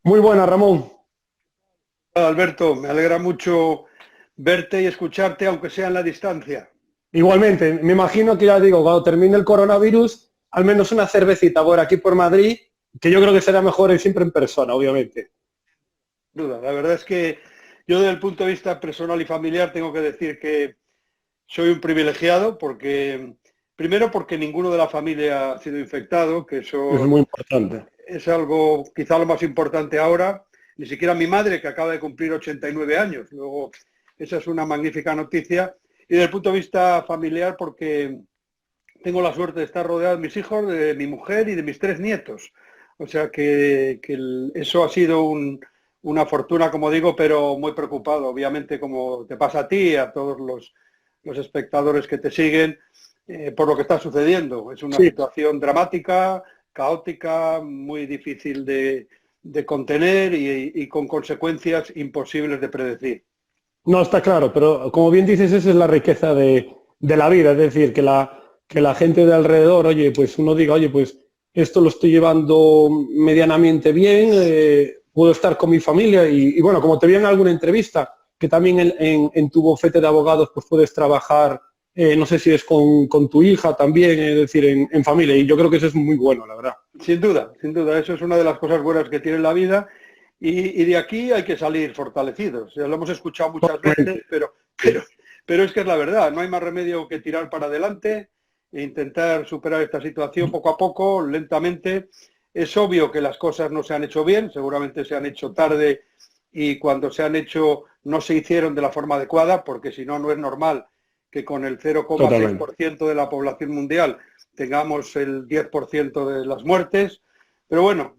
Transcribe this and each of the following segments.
Muy buena, Ramón. Alberto, me alegra mucho verte y escucharte, aunque sea en la distancia. Igualmente, me imagino que ya digo, cuando termine el coronavirus, al menos una cervecita por aquí por Madrid, que yo creo que será mejor ir siempre en persona, obviamente. Duda. La verdad es que yo desde el punto de vista personal y familiar tengo que decir que soy un privilegiado porque, primero porque ninguno de la familia ha sido infectado, que Es eso muy importante. es algo quizá lo más importante ahora, ni siquiera mi madre que acaba de cumplir 89 años. Luego, esa es una magnífica noticia. Y desde el punto de vista familiar porque tengo la suerte de estar rodeado de mis hijos, de mi mujer y de mis 3 nietos. O sea que eso ha sido una fortuna, como digo, pero muy preocupado, obviamente, como te pasa a ti y a todos los espectadores que te siguen, por lo que está sucediendo. Es una Sí, situación dramática, caótica, muy difícil de contener y con consecuencias imposibles de predecir. no está claro, pero como bien dices, esa es la riqueza de la vida, es decir, que la gente de alrededor, oye, pues uno diga, oye, pues esto lo estoy llevando medianamente bien, puedo estar con mi familia y bueno, como te vi en alguna entrevista, que también en tu bufete de abogados pues puedes trabajar, no sé si es con tu hija también, es decir, en familia, y yo creo que eso es muy bueno, la verdad. Sin duda, eso es una de las cosas buenas que tiene la vida y de aquí hay que salir fortalecidos. Ya lo hemos escuchado muchas veces, Totalmente. pero es que es la verdad, no hay más remedio que tirar para adelante e intentar superar esta situación poco a poco, lentamente. Es obvio que las cosas no se han hecho bien, seguramente se han hecho tarde y cuando se han hecho no se hicieron de la forma adecuada, porque si no, no es normal que con el Totalmente. 0,6% de la población mundial tengamos el 10% de las muertes. Pero bueno,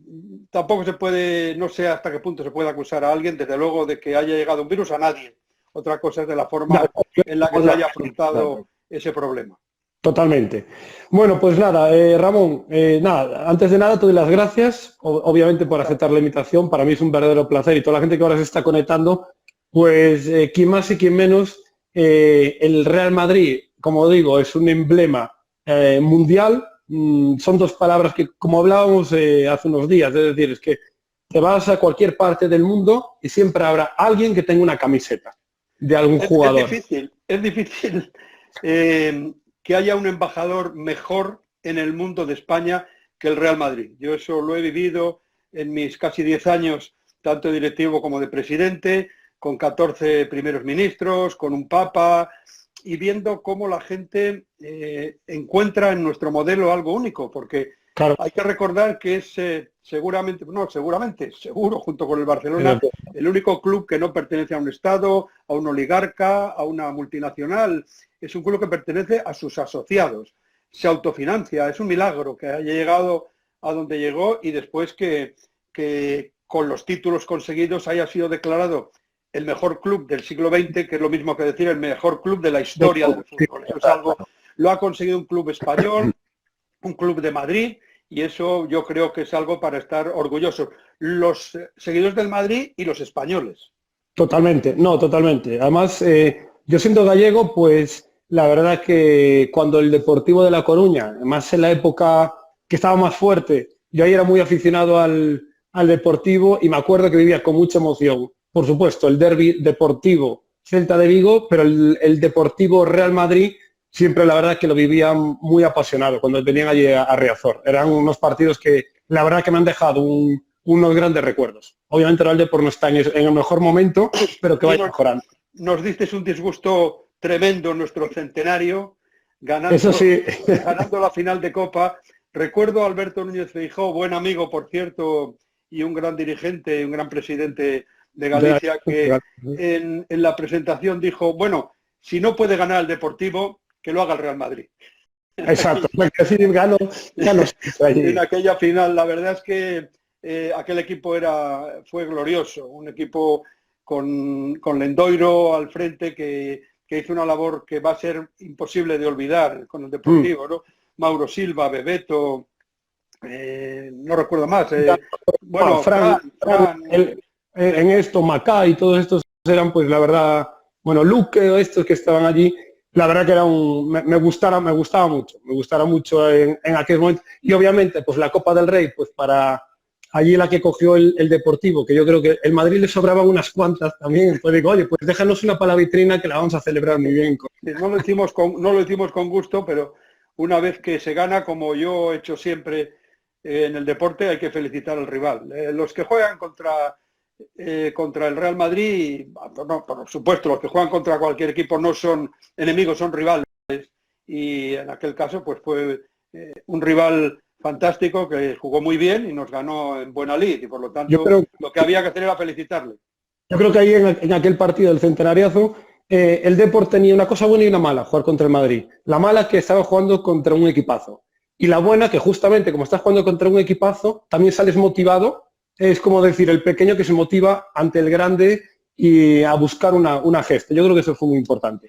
tampoco se puede, no sé hasta qué punto se puede acusar a alguien, desde luego, de que haya llegado un virus a nadie. Otra cosa es de la Ya, forma en la que se haya afrontado ese problema. totalmente. Bueno, pues nada, Ramón, nada, antes de nada te doy las gracias, obviamente por aceptar la invitación, para mí es un verdadero placer y toda la gente que ahora se está conectando, pues quién más y quién menos, el Real Madrid, como digo, es un emblema mundial, son dos palabras que, como hablábamos hace unos días, es decir, es que te vas a cualquier parte del mundo y siempre habrá alguien que tenga una camiseta de algún jugador. Es difícil que haya un embajador mejor en el mundo de España que el Real Madrid. Yo eso lo he vivido en mis casi 10 años, tanto de directivo como de presidente, con 14 primeros ministros, con un papa, y viendo cómo la gente encuentra en nuestro modelo algo único, porque Claro, hay que recordar que es seguro, junto con el Barcelona, el único club que no pertenece a un Estado, a un oligarca, a una multinacional. Es un club que pertenece a sus asociados. Se autofinancia. Es un milagro que haya llegado a donde llegó y después que con los títulos conseguidos haya sido declarado el mejor club del siglo XX, que es lo mismo que decir el mejor club de la historia del fútbol. Eso es algo, lo ha conseguido un club español, un club de Madrid, y eso yo creo que es algo para estar orgullosos. Los seguidores del Madrid y los españoles. totalmente, no, totalmente. Además, yo siendo gallego, pues la verdad que cuando el Deportivo de La Coruña, más en la época que estaba más fuerte, yo ahí era muy aficionado al Deportivo y me acuerdo que vivía con mucha emoción. Por supuesto, el derbi deportivo Celta de Vigo, pero el Deportivo Real Madrid siempre la verdad que lo vivía muy apasionado cuando venían allí a Riazor. Eran unos partidos que la verdad que me han dejado unos grandes recuerdos. Obviamente el Depor no está en el mejor momento, pero que Y vaya mejorando. nos diste un disgusto tremendo en nuestro centenario, Eso ganando, sí, ganando la final de Copa. Recuerdo a Alberto Núñez Feijóo, buen amigo, por cierto, y un gran dirigente, un gran presidente de de Galicia, que en la presentación dijo, bueno, si no puede ganar el Deportivo, que lo haga el Real Madrid. exacto, porque así gano siempre En allí. aquella final. La verdad es que aquel equipo fue glorioso, un equipo con Lendoiro al frente que hizo una labor que va a ser imposible de olvidar con el Mm. Deportivo, ¿no? Mauro Silva, Bebeto, no recuerdo más. Bueno, Fran, En esto, Macá y todos estos eran, pues la verdad, bueno, Luque, estos que estaban allí, la verdad que era me gustaba mucho en aquel momento. Y obviamente, pues la Copa del Rey, pues para allí la que cogió el Deportivo, que yo creo que el Madrid le sobraban unas cuantas también, pues digo, oye, pues déjanos una para la vitrina que la vamos a celebrar muy bien. No lo hicimos con gusto, pero una vez que se gana, como yo he hecho siempre en el deporte, hay que felicitar al rival. Los que juegan contra el Real Madrid, no, por supuesto, los que juegan contra cualquier equipo no son enemigos, son rivales. Y en aquel caso, pues fue un rival fantástico que jugó muy bien y nos ganó en buena lid. Y por lo tanto, lo que había que hacer era felicitarle. Yo creo que ahí en aquel partido del centenariazo, el Depor tenía una cosa buena y una mala, jugar contra el Madrid. La mala es que estaba jugando contra un equipazo. Y la buena que justamente como estás jugando contra un equipazo, también sales motivado. Es como decir, el pequeño que se motiva ante el grande y a buscar una gesta. Yo creo que eso fue muy importante.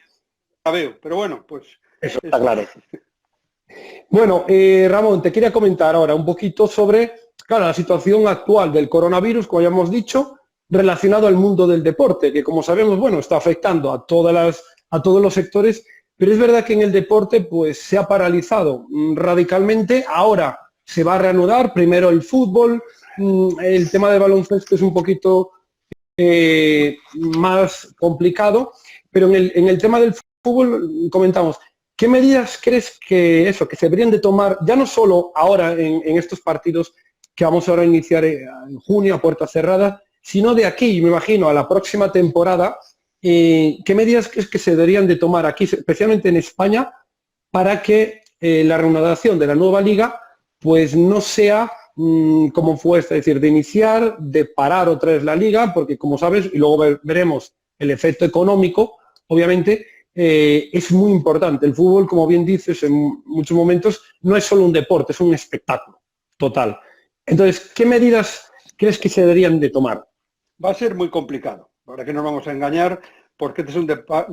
La veo, pero bueno, pues... Eso está claro. Bueno, Ramón, te quería comentar ahora un poquito sobre, claro, la situación actual del coronavirus, como ya hemos dicho, relacionado al mundo del deporte, que como sabemos, bueno, está afectando a todos los sectores, pero es verdad que en el deporte pues se ha paralizado radicalmente. Ahora se va a reanudar, primero el fútbol, el tema de baloncesto es un poquito más complicado, pero en el tema del fútbol comentamos, ¿qué medidas crees que se deberían de tomar, ya no solo ahora en estos partidos que vamos ahora a iniciar en junio a puerta cerrada, sino de aquí, me imagino, a la próxima temporada? ¿Qué medidas crees que se deberían de tomar aquí, especialmente en España, para que la reanudación de la nueva liga pues no sea como fue, es decir, de iniciar, de parar otra vez la liga, porque como sabes, y luego veremos el efecto económico, obviamente, es muy importante. El fútbol, como bien dices, en muchos momentos no es solo un deporte, es un espectáculo total. Entonces, ¿qué medidas crees que se deberían de tomar? Va a ser muy complicado, para que no nos vamos a engañar, porque este es un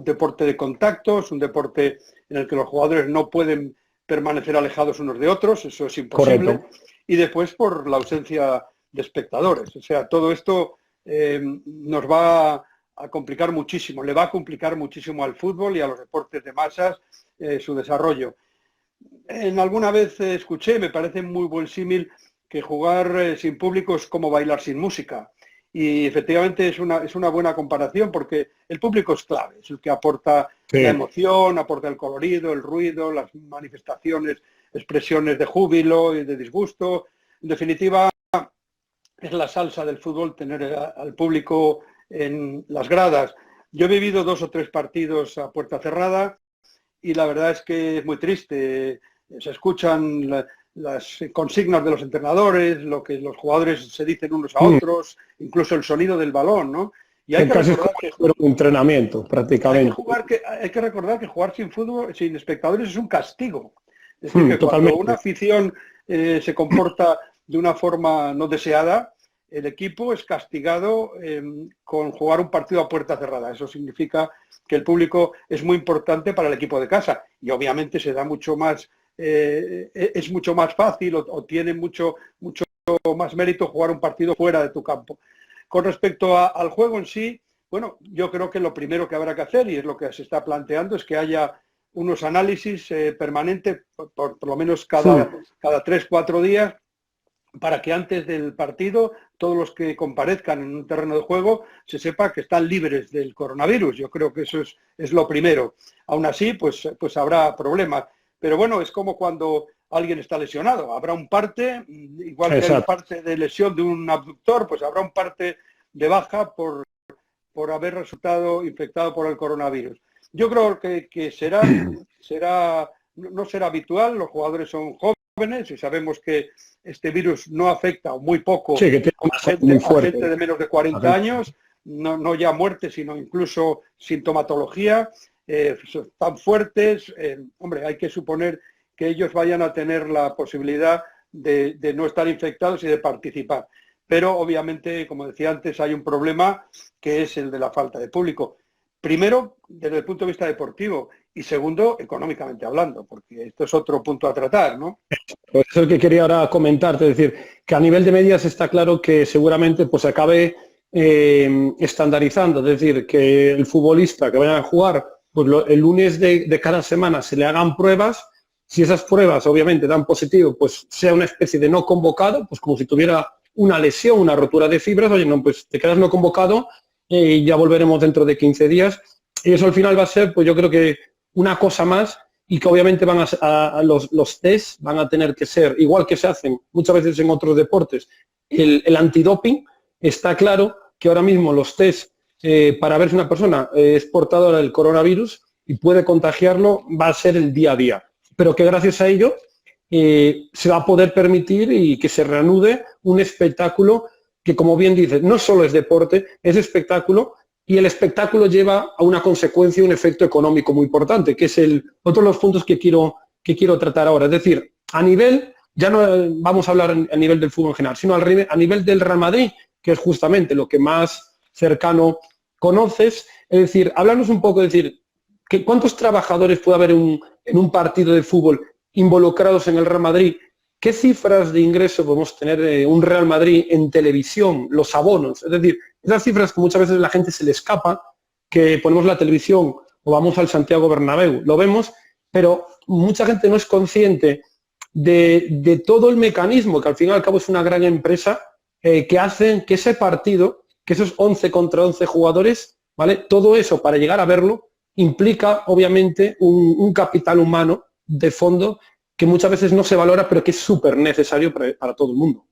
deporte de contacto, es un deporte en el que los jugadores no pueden permanecer alejados unos de otros, eso es imposible. Correcto. Y después por la ausencia de espectadores. O sea, todo esto nos va a complicar muchísimo, le va a complicar muchísimo al fútbol y a los deportes de masas su desarrollo. Alguna vez escuché, me parece muy buen símil, que jugar sin público es como bailar sin música. Y efectivamente es una buena comparación, porque el público es clave, es el que aporta la emoción, aporta el colorido, el ruido, las manifestaciones, expresiones de júbilo y de disgusto. En definitiva, es la salsa del fútbol tener al público en las gradas. Yo he vivido 2 o 3 partidos a puerta cerrada y la verdad es que es muy triste. Se escuchan las consignas de los entrenadores, lo que los jugadores se dicen unos a otros, incluso el sonido del balón, ¿no? Y hay que recordar que un entrenamiento, prácticamente. Hay que recordar que jugar sin fútbol, sin espectadores, es un castigo. Es decir, que cuando una afición se comporta de una forma no deseada, el equipo es castigado con jugar un partido a puerta cerrada. Eso significa que el público es muy importante para el equipo de casa y obviamente se da mucho más, es mucho más fácil o tiene mucho más mérito jugar un partido fuera de tu campo. Con respecto al juego en sí, bueno, yo creo que lo primero que habrá que hacer, y es lo que se está planteando, es que haya unos análisis permanentes, por lo menos cada 3-4 días, para que antes del partido todos los que comparezcan en un terreno de juego se sepa que están libres del coronavirus. Yo creo que eso es lo primero. Aún así, pues habrá problemas. Pero bueno, es como cuando alguien está lesionado. Habrá un parte, igual que el parte de lesión de un abductor, pues habrá un parte de baja por haber resultado infectado por el coronavirus. Yo creo que no será habitual. Los jugadores son jóvenes y sabemos que este virus no afecta o muy poco a gente de menos de 40 años, no ya muerte, sino incluso sintomatología, tan fuertes. Hombre, hay que suponer que ellos vayan a tener la posibilidad de no estar infectados y de participar. Pero obviamente, como decía antes, hay un problema que es el de la falta de público. Primero, desde el punto de vista deportivo, y segundo, económicamente hablando, porque esto es otro punto a tratar, ¿no? Pues eso es lo que quería ahora comentarte, es decir, que a nivel de medidas está claro que seguramente pues se acabe estandarizando, es decir, que el futbolista que vaya a jugar, pues el lunes de cada semana se le hagan pruebas. Si esas pruebas obviamente dan positivo, pues sea una especie de no convocado, pues como si tuviera una lesión, una rotura de fibras, oye, no, pues te quedas no convocado y ya volveremos dentro de 15 días. Y eso al final va a ser, pues yo creo que una cosa más y que obviamente van a los test van a tener que ser, igual que se hacen muchas veces en otros deportes, el antidoping. Está claro que ahora mismo los test para ver si una persona es portadora del coronavirus y puede contagiarlo va a ser el día a día, pero que gracias a ello se va a poder permitir y que se reanude un espectáculo que, como bien dices, no solo es deporte, es espectáculo, y el espectáculo lleva a una consecuencia, un efecto económico muy importante, que es otro de los puntos que quiero tratar ahora. Es decir, a nivel, ya no vamos a hablar a nivel del fútbol en general, sino a nivel del Real Madrid, que es justamente lo que más cercano conoces. Es decir, háblanos un poco, es decir, ¿cuántos trabajadores puede haber en un partido de fútbol involucrados en el Real Madrid? ¿Qué cifras de ingreso podemos tener un Real Madrid en televisión, los abonos? Es decir, esas cifras que muchas veces la gente se le escapa, que ponemos la televisión o vamos al Santiago Bernabéu, lo vemos, pero mucha gente no es consciente de todo el mecanismo, que al fin y al cabo es una gran empresa, que hacen que ese partido, que esos 11 contra 11 jugadores, ¿vale? Todo eso para llegar a verlo implica obviamente un capital humano de fondo que muchas veces no se valora, pero que es súper necesario para todo el mundo.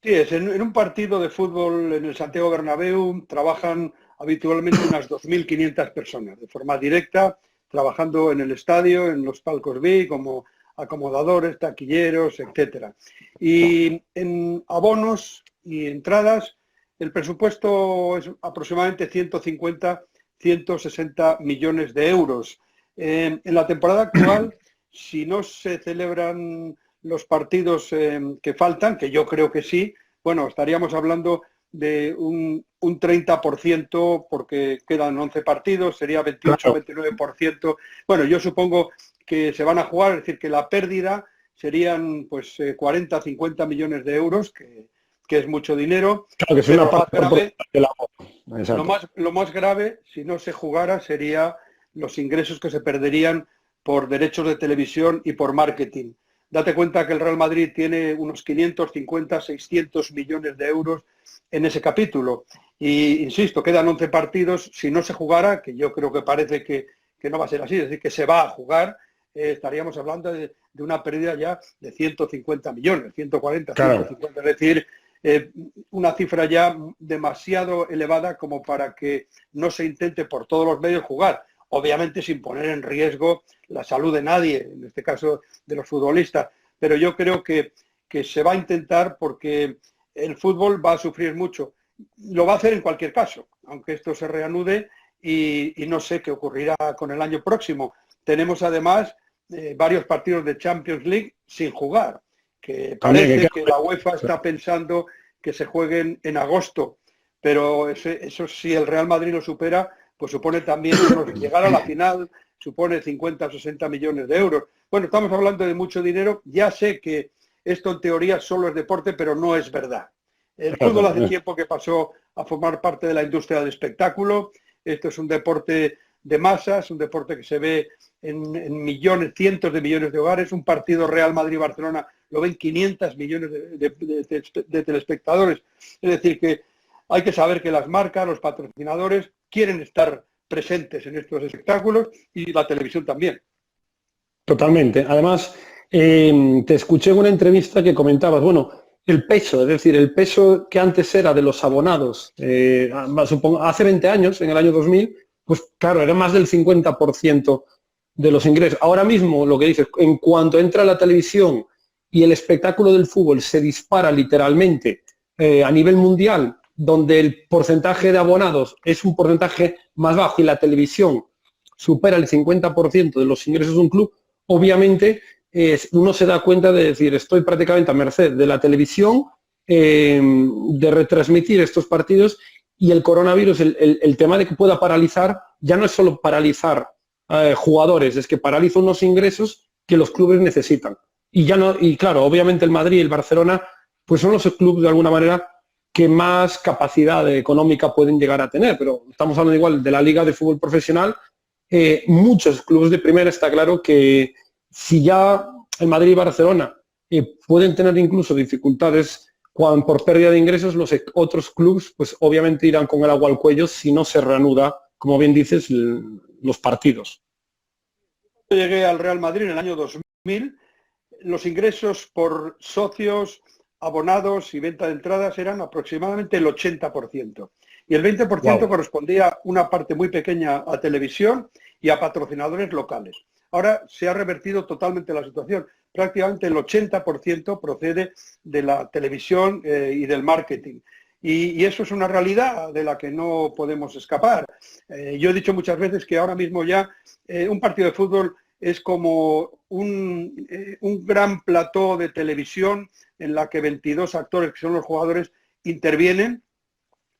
Sí, en un partido de fútbol en el Santiago Bernabéu trabajan habitualmente unas 2.500 personas, de forma directa, trabajando en el estadio, en los palcos VIP, como acomodadores, taquilleros, etcétera. Y en abonos y entradas, el presupuesto es aproximadamente 150, 160 millones de euros. En la temporada actual, si no se celebran los partidos que faltan, que yo creo que sí, bueno, estaríamos hablando de un 30%, porque quedan 11 partidos, sería 28 o 29%. Bueno, yo supongo que se van a jugar, es decir, que la pérdida serían pues 40, 50 millones de euros, que es mucho dinero. Claro que es una parte grave, lo más grave, si no se jugara, sería los ingresos que se perderían por derechos de televisión y por marketing. Date cuenta que el Real Madrid tiene unos 550, 600 millones de euros en ese capítulo. Y, insisto, quedan 11 partidos. Si no se jugara, que yo creo que parece que no va a ser así, es decir, que se va a jugar, estaríamos hablando de una pérdida ya de 150 millones, 140, claro. 150, es decir, una cifra ya demasiado elevada como para que no se intente por todos los medios jugar. Obviamente sin poner en riesgo la salud de nadie, en este caso de los futbolistas, pero yo creo que se va a intentar porque el fútbol va a sufrir mucho. Lo va a hacer en cualquier caso, aunque esto se reanude y no sé qué ocurrirá con el año próximo. Tenemos además varios partidos de Champions League sin jugar, que parece que la UEFA está pensando que se jueguen en agosto, pero eso si el Real Madrid lo supera, pues supone también llegar a la final, supone 50 o 60 millones de euros. Bueno, estamos hablando de mucho dinero. Ya sé que esto en teoría solo es deporte, pero no es verdad. El fútbol hace tiempo que pasó a formar parte de la industria del espectáculo. Esto es un deporte de masas, un deporte que se ve en millones, cientos de millones de hogares. Un partido Real Madrid-Barcelona lo ven 500 millones de telespectadores. Es decir, que hay que saber que las marcas, los patrocinadores, quieren estar presentes en estos espectáculos y la televisión también. Totalmente. Además, te escuché en una entrevista que comentabas, bueno, el peso, es decir, el peso que antes era de los abonados, supongo, hace 20 años, en el año 2000, pues claro, era más del 50% de los ingresos. Ahora mismo, lo que dices, en cuanto entra la televisión y el espectáculo del fútbol se dispara literalmente a nivel mundial, donde el porcentaje de abonados es un porcentaje más bajo y la televisión supera el 50% de los ingresos de un club, obviamente uno se da cuenta de decir, estoy prácticamente a merced de la televisión, de retransmitir estos partidos, y el coronavirus, el tema de que pueda paralizar, ya no es solo paralizar jugadores, es que paraliza unos ingresos que los clubes necesitan. Y claro, obviamente el Madrid y el Barcelona pues son los clubes de alguna manera que más capacidad económica pueden llegar a tener, pero estamos hablando igual de la Liga de Fútbol Profesional. Muchos clubes de primera, está claro que si ya el Madrid y Barcelona pueden tener incluso dificultades por pérdida de ingresos, los otros clubes pues obviamente irán con el agua al cuello si no se reanuda, como bien dices, los partidos. Llegué al Real Madrid en el año 2000, los ingresos por socios, abonados y venta de entradas eran aproximadamente el 80%. Y el 20% correspondía una parte muy pequeña a televisión y a patrocinadores locales. Ahora se ha revertido totalmente la situación. Prácticamente el 80% procede de la televisión y del marketing. Y eso es una realidad de la que no podemos escapar. Yo he dicho muchas veces que ahora mismo ya un partido de fútbol es como un gran plató de televisión en la que 22 actores, que son los jugadores, intervienen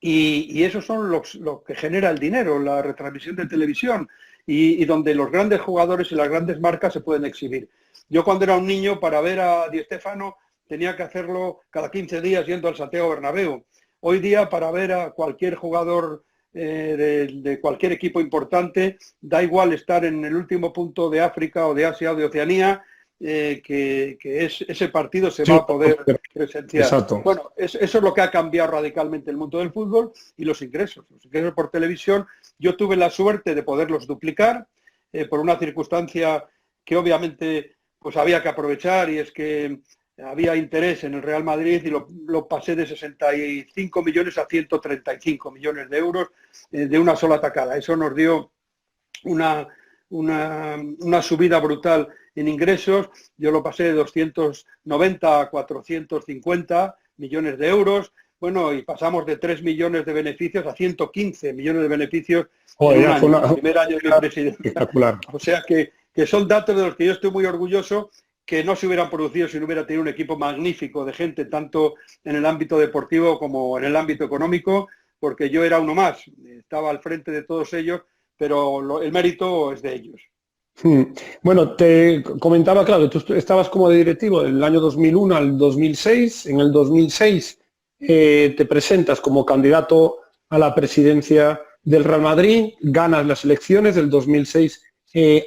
y esos son lo que genera el dinero, la retransmisión de televisión y donde los grandes jugadores y las grandes marcas se pueden exhibir. Yo cuando era un niño, para ver a Di Stéfano, tenía que hacerlo cada 15 días yendo al Santiago Bernabéu. Hoy día, para ver a cualquier jugador de cualquier equipo importante, da igual estar en el último punto de África o de Asia o de Oceanía, que ese partido se va a poder presenciar. Exacto. Bueno, eso es lo que ha cambiado radicalmente el mundo del fútbol y los ingresos. Los ingresos por televisión, yo tuve la suerte de poderlos duplicar por una circunstancia que obviamente pues había que aprovechar, y es que había interés en el Real Madrid y lo pasé de 65 millones a 135 millones de euros de una sola tacada. Eso nos dio una subida brutal en ingresos. Yo lo pasé de 290 a 450 millones de euros. Bueno, y pasamos de 3 millones de beneficios a 115 millones de beneficios en un año, el primer año de mi presidencia. Espectacular. O sea que son datos de los que yo estoy muy orgulloso, que no se hubieran producido si no hubiera tenido un equipo magnífico de gente, tanto en el ámbito deportivo como en el ámbito económico, porque yo era uno más, estaba al frente de todos ellos, pero el mérito es de ellos. Bueno, te comentaba, claro, tú estabas como de directivo del año 2001 al 2006. En el 2006 te presentas como candidato a la presidencia del Real Madrid, ganas las elecciones del 2006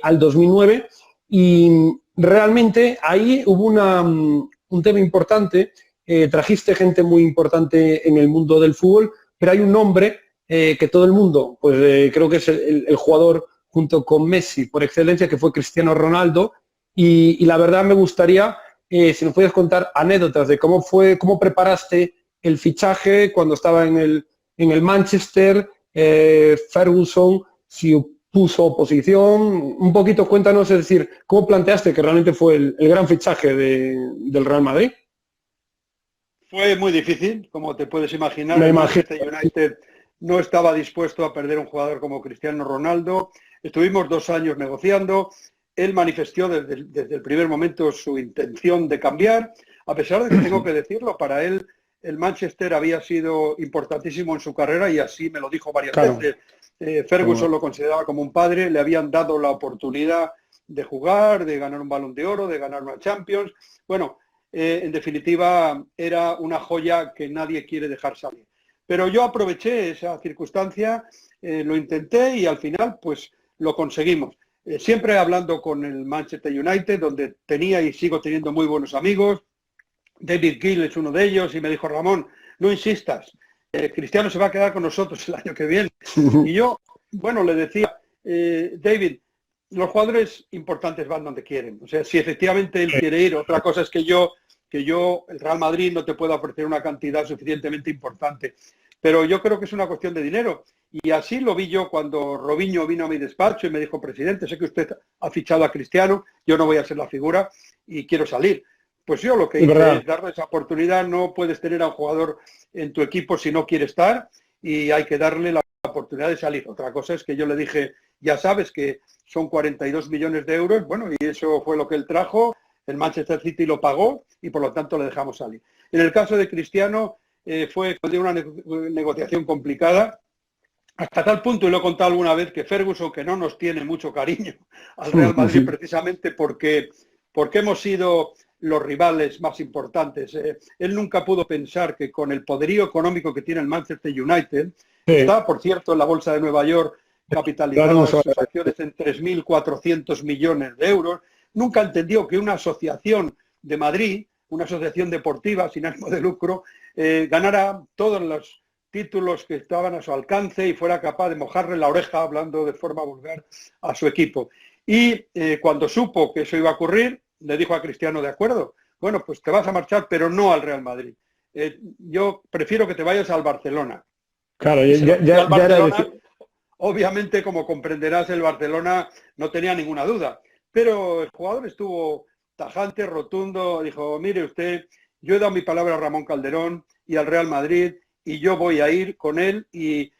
al 2009 y realmente ahí hubo un tema importante. Trajiste gente muy importante en el mundo del fútbol, pero hay un nombre que todo el mundo, pues creo que es el jugador junto con Messi por excelencia, que fue Cristiano Ronaldo, y la verdad me gustaría, si nos pudieras contar anécdotas de cómo preparaste el fichaje cuando estaba en el Manchester, Ferguson, si puso oposición, un poquito cuéntanos, es decir, cómo planteaste que realmente fue el gran fichaje del Real Madrid. Fue muy difícil, como te puedes imaginar. El Manchester United no estaba dispuesto a perder un jugador como Cristiano Ronaldo. Estuvimos 2 años negociando. Él manifestó desde el primer momento su intención de cambiar, a pesar de que tengo que decirlo, para él el Manchester había sido importantísimo en su carrera y así me lo dijo varias veces. Ferguson lo consideraba como un padre, le habían dado la oportunidad de jugar, de ganar un Balón de Oro, de ganar una Champions. Bueno, en definitiva era una joya que nadie quiere dejar salir. Pero yo aproveché esa circunstancia, lo intenté y al final pues lo conseguimos. Siempre hablando con el Manchester United, donde tenía y sigo teniendo muy buenos amigos. David Gill es uno de ellos y me dijo: Ramón, no insistas, Cristiano se va a quedar con nosotros el año que viene. Y yo, bueno, le decía, David, los jugadores importantes van donde quieren. O sea, si efectivamente él quiere ir, otra cosa es que yo, el Real Madrid, no te pueda ofrecer una cantidad suficientemente importante. Pero yo creo que es una cuestión de dinero. Y así lo vi yo cuando Robinho vino a mi despacho y me dijo: presidente, sé que usted ha fichado a Cristiano, yo no voy a ser la figura y quiero salir. Pues yo lo que hice es darle esa oportunidad. No puedes tener a un jugador en tu equipo si no quiere estar y hay que darle la oportunidad de salir. Otra cosa es que yo le dije: ya sabes que son 42 millones de euros, bueno, y eso fue lo que él trajo, el Manchester City lo pagó y por lo tanto le dejamos salir. En el caso de Cristiano fue una negociación complicada, hasta tal punto, y lo he contado alguna vez, que Ferguson, que no nos tiene mucho cariño al Real Madrid precisamente porque hemos sido los rivales más importantes. Él nunca pudo pensar que con el poderío económico que tiene el Manchester United, está, por cierto, en la Bolsa de Nueva York, capitalizado sus acciones en 3.400 millones de euros, nunca entendió que una asociación de Madrid una asociación deportiva sin ánimo de lucro, ganara todos los títulos que estaban a su alcance y fuera capaz de mojarle la oreja, hablando de forma vulgar, a su equipo. Y cuando supo que eso iba a ocurrir, le dijo a Cristiano: de acuerdo, bueno, pues te vas a marchar, pero no al Real Madrid. Yo prefiero que te vayas al Barcelona. Claro, Obviamente, como comprenderás, el Barcelona no tenía ninguna duda, pero el jugador estuvo tajante, rotundo, dijo: mire usted, yo he dado mi palabra a Ramón Calderón y al Real Madrid y yo voy a ir con él, y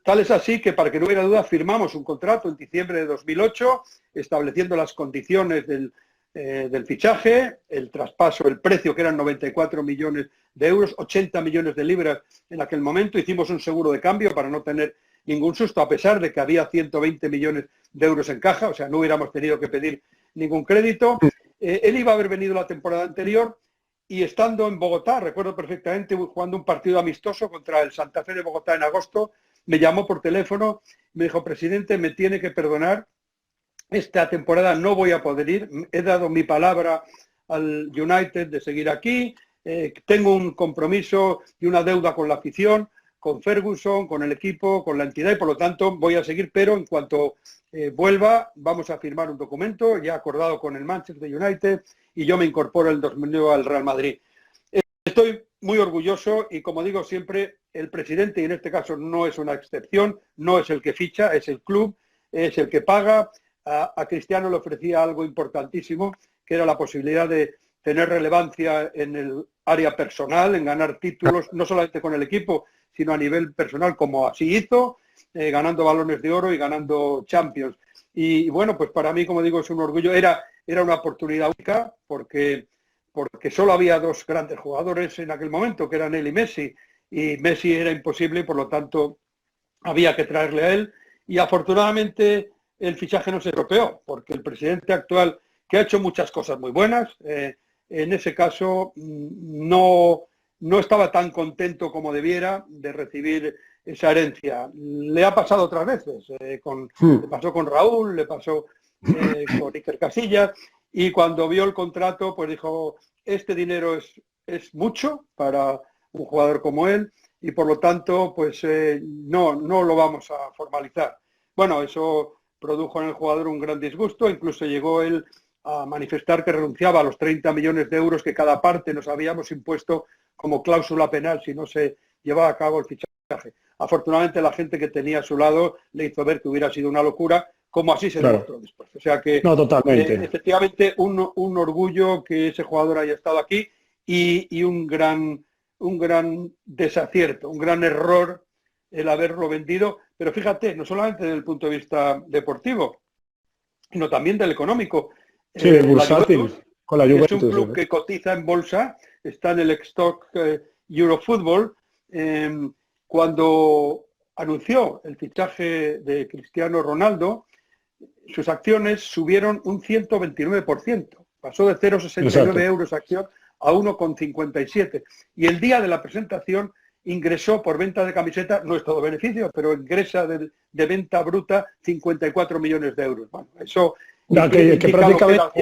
tal es así que, para que no hubiera duda, firmamos un contrato en diciembre de 2008 estableciendo las condiciones del fichaje, el traspaso, el precio, que eran 94 millones de euros, 80 millones de libras en aquel momento. Hicimos un seguro de cambio para no tener ningún susto, a pesar de que había 120 millones de euros en caja, o sea, no hubiéramos tenido que pedir ningún crédito. Él iba a haber venido la temporada anterior, y estando en Bogotá, recuerdo perfectamente, jugando un partido amistoso contra el Santa Fe de Bogotá en agosto, me llamó por teléfono, me dijo: presidente, me tiene que perdonar, esta temporada no voy a poder ir, he dado mi palabra al United de seguir aquí, tengo un compromiso y una deuda con la afición, con Ferguson, con el equipo, con la entidad, y por lo tanto voy a seguir, pero en cuanto vuelva vamos a firmar un documento ya acordado con el Manchester United y yo me incorporo el 2009 al Real Madrid. Estoy muy orgulloso y, como digo siempre, el presidente, y en este caso no es una excepción, no es el que ficha, es el club, es el que paga. A Cristiano le ofrecía algo importantísimo, que era la posibilidad de tener relevancia en el área personal, en ganar títulos, no solamente con el equipo, sino a nivel personal, como así hizo, ganando balones de oro y ganando Champions. Y bueno, pues para mí, como digo, es un orgullo. Era una oportunidad única, porque solo había dos grandes jugadores en aquel momento, que eran él y Messi era imposible, y por lo tanto había que traerle a él. Y afortunadamente el fichaje no se estropeó, porque el presidente actual, que ha hecho muchas cosas muy buenas, en ese caso no estaba tan contento como debiera de recibir esa herencia. Le ha pasado otras veces, le pasó con Raúl, le pasó con Iker Casillas, y cuando vio el contrato, pues dijo: este dinero es mucho para un jugador como él, y por lo tanto pues no lo vamos a formalizar. Bueno, eso produjo en el jugador un gran disgusto, incluso llegó él a manifestar que renunciaba a los 30 millones de euros que cada parte nos habíamos impuesto como cláusula penal si no se llevaba a cabo el fichaje. Afortunadamente, la gente que tenía a su lado le hizo ver que hubiera sido una locura, como así se demostró después. O sea que, no, totalmente. Efectivamente, un orgullo que ese jugador haya estado aquí, y un gran desacierto, un gran error el haberlo vendido. Pero fíjate, no solamente desde el punto de vista deportivo, sino también del económico. Sí, bursátil, con la Juventus. Es un club que cotiza en bolsa, está en el stock Eurofootball. Cuando anunció el fichaje de Cristiano Ronaldo, sus acciones subieron un 129%. Pasó de 0,69 euros acción a 1,57. Y el día de la presentación ingresó por venta de camisetas, no es todo beneficio, pero ingresa de venta bruta 54 millones de euros. Bueno, eso que prácticamente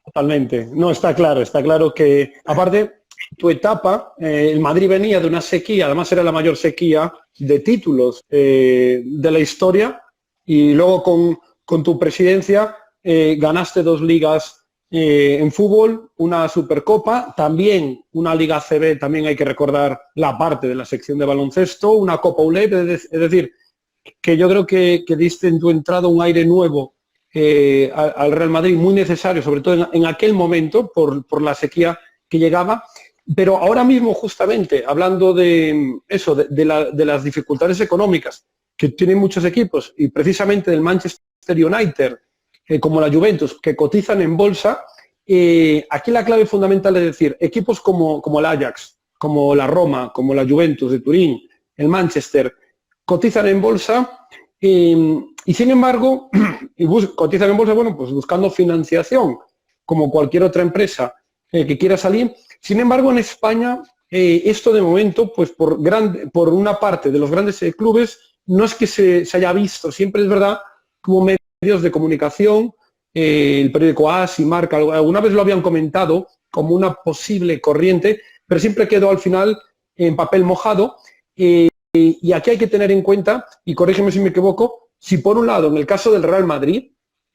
totalmente. No, está claro que, aparte, tu etapa, el Madrid venía de una sequía, además era la mayor sequía de títulos de la historia, y luego con tu presidencia ganaste 2 ligas en fútbol, una Supercopa, también una Liga ACB, también hay que recordar la parte de la sección de baloncesto, una Copa ULEP, es decir, que yo creo que diste en tu entrada un aire nuevo al Real Madrid, muy necesario, sobre todo en aquel momento, por la sequía que llegaba. Pero ahora mismo, justamente, hablando de eso, de las dificultades económicas que tienen muchos equipos, y precisamente del Manchester United, como la Juventus, que cotizan en bolsa, aquí la clave fundamental es decir, equipos como el Ajax, como la Roma, como la Juventus de Turín, el Manchester, cotizan en bolsa, y sin embargo, cotizan en bolsa, bueno, pues buscando financiación, como cualquier otra empresa que quiera salir. Sin embargo, en España, esto de momento, pues por una parte de los grandes clubes, no es que se haya visto, siempre es verdad, como medios de comunicación, el periódico AS y Marca, alguna vez lo habían comentado, como una posible corriente, pero siempre quedó al final en papel mojado. Y aquí hay que tener en cuenta, y corrígeme si me equivoco, si por un lado, en el caso del Real Madrid,